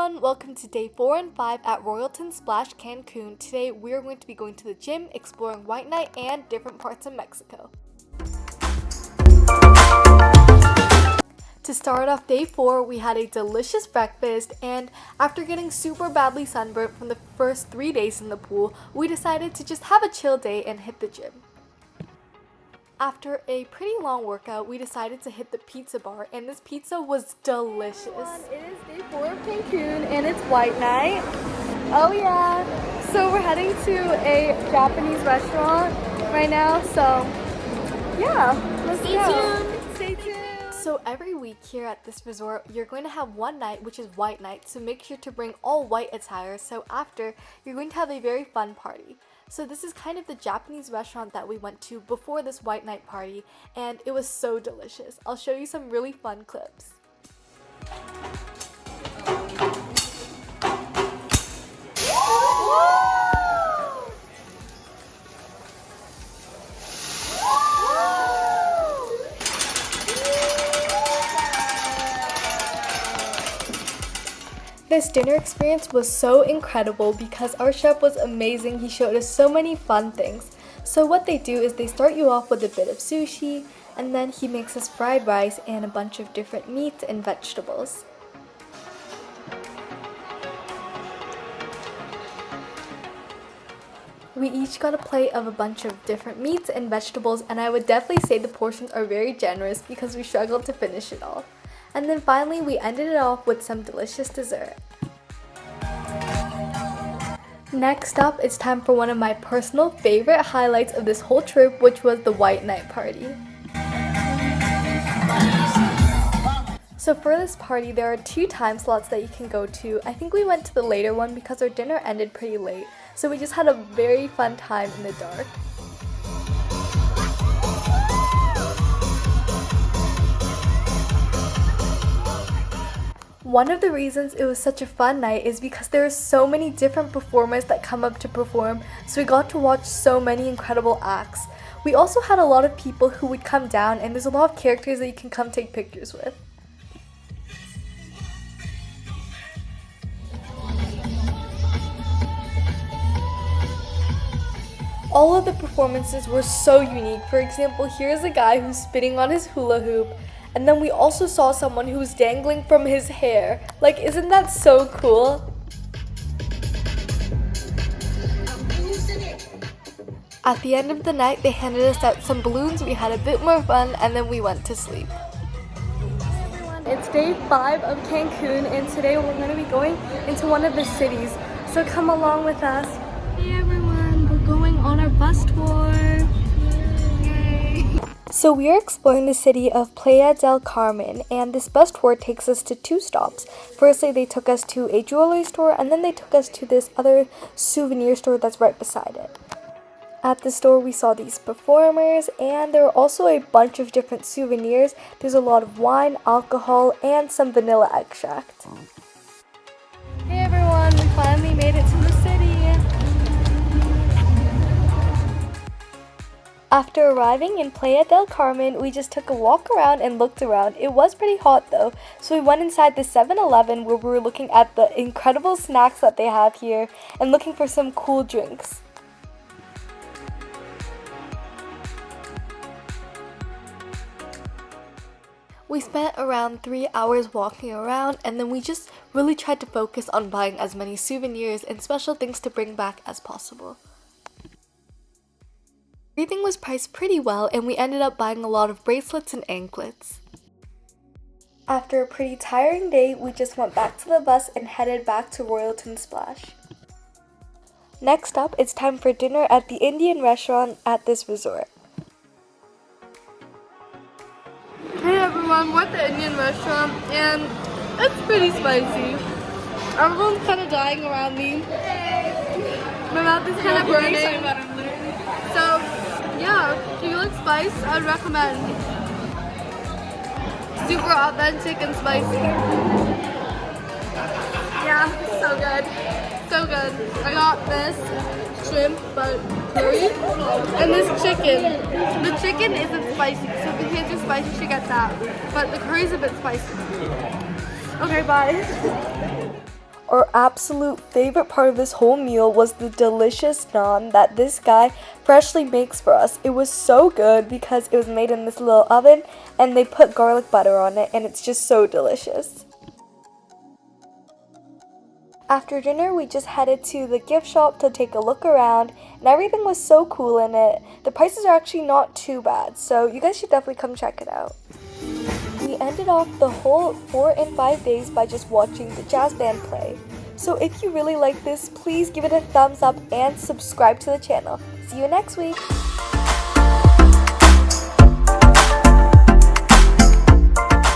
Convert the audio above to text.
everyone, welcome to day 4 and 5 at Royalton Splash Cancun. Today we are going to be going to the gym, exploring White Night and different parts of Mexico. To start off day 4, we had a delicious breakfast, and after getting super badly sunburnt from the first 3 days in the pool, we decided to just have a chill day and hit the gym. After a pretty long workout, we decided to hit the pizza bar, and this pizza was delicious. It is day 4 of Cancun, and it's White Night. Oh yeah! So we're heading to a Japanese restaurant right now, so yeah, let's go. Stay tuned! So every week here at this resort, you're going to have one night, which is White Night, so make sure to bring all white attire, so after, you're going to have a very fun party. So this is kind of the Japanese restaurant that we went to before this White Night party, and it was so delicious. I'll show you some really fun clips. This dinner experience was so incredible because our chef was amazing. He showed us so many fun things. So what they do is they start you off with a bit of sushi, and then he makes us fried rice and a bunch of different meats and vegetables. We each got a plate of a bunch of different meats and vegetables, and I would definitely say the portions are very generous because we struggled to finish it all. And then finally, we ended it off with some delicious dessert. Next up, it's time for one of my personal favorite highlights of this whole trip, which was the White Night party. So for this party, there are 2 time slots that you can go to. I think we went to the later one because our dinner ended pretty late, so we just had a very fun time in the dark. One of the reasons it was such a fun night is because there are so many different performers that come up to perform, so we got to watch so many incredible acts. We also had a lot of people who would come down, and there's a lot of characters that you can come take pictures with. All of the performances were so unique. For example, here's a guy who's spinning on his hula hoop, and then we also saw someone who was dangling from his hair. Like, isn't that so cool? At the end of the night, they handed us out some balloons, we had a bit more fun, and then we went to sleep. Hi everyone, it's day 5 of Cancun, and today we're going to be going into one of the cities. So come along with us. Hey everyone, we're going on our bus tour. So we are exploring the city of Playa del Carmen, and this bus tour takes us to 2 stops. Firstly, they took us to a jewelry store, and then they took us to this other souvenir store that's right beside it. At the store, we saw these performers, and there are also a bunch of different souvenirs. There's a lot of wine, alcohol, and some vanilla extract. Hey everyone, we finally made it to the city. After arriving in Playa del Carmen, we just took a walk around and looked around. It was pretty hot though, so we went inside the 7-Eleven where we were looking at the incredible snacks that they have here and looking for some cool drinks. We spent around 3 hours walking around, and then we just really tried to focus on buying as many souvenirs and special things to bring back as possible. Everything was priced pretty well, and we ended up buying a lot of bracelets and anklets. After a pretty tiring day, we just went back to the bus and headed back to Royalton Splash. Next up, it's time for dinner at the Indian restaurant at this resort. Hey everyone, we're at the Indian restaurant, and it's pretty spicy. Everyone's kind of dying around me. My mouth is kind of burning. So, yeah, if you like spice, I'd recommend. Super authentic and spicy. Yeah, so good. So good. I got this shrimp but curry and this chicken. The chicken isn't spicy, so if you can't do spicy, you should get that. But the curry's a bit spicy. Okay, bye. Our absolute favorite part of this whole meal was the delicious naan that this guy freshly makes for us. It was so good because it was made in this little oven and they put garlic butter on it, and it's just so delicious. After dinner, we just headed to the gift shop to take a look around, and everything was so cool in it. The prices are actually not too bad, so you guys should definitely come check it out. We ended off the whole 4 and 5 days by just watching the jazz band play. So if you really like this, please give it a thumbs up and subscribe to the channel. See you next week!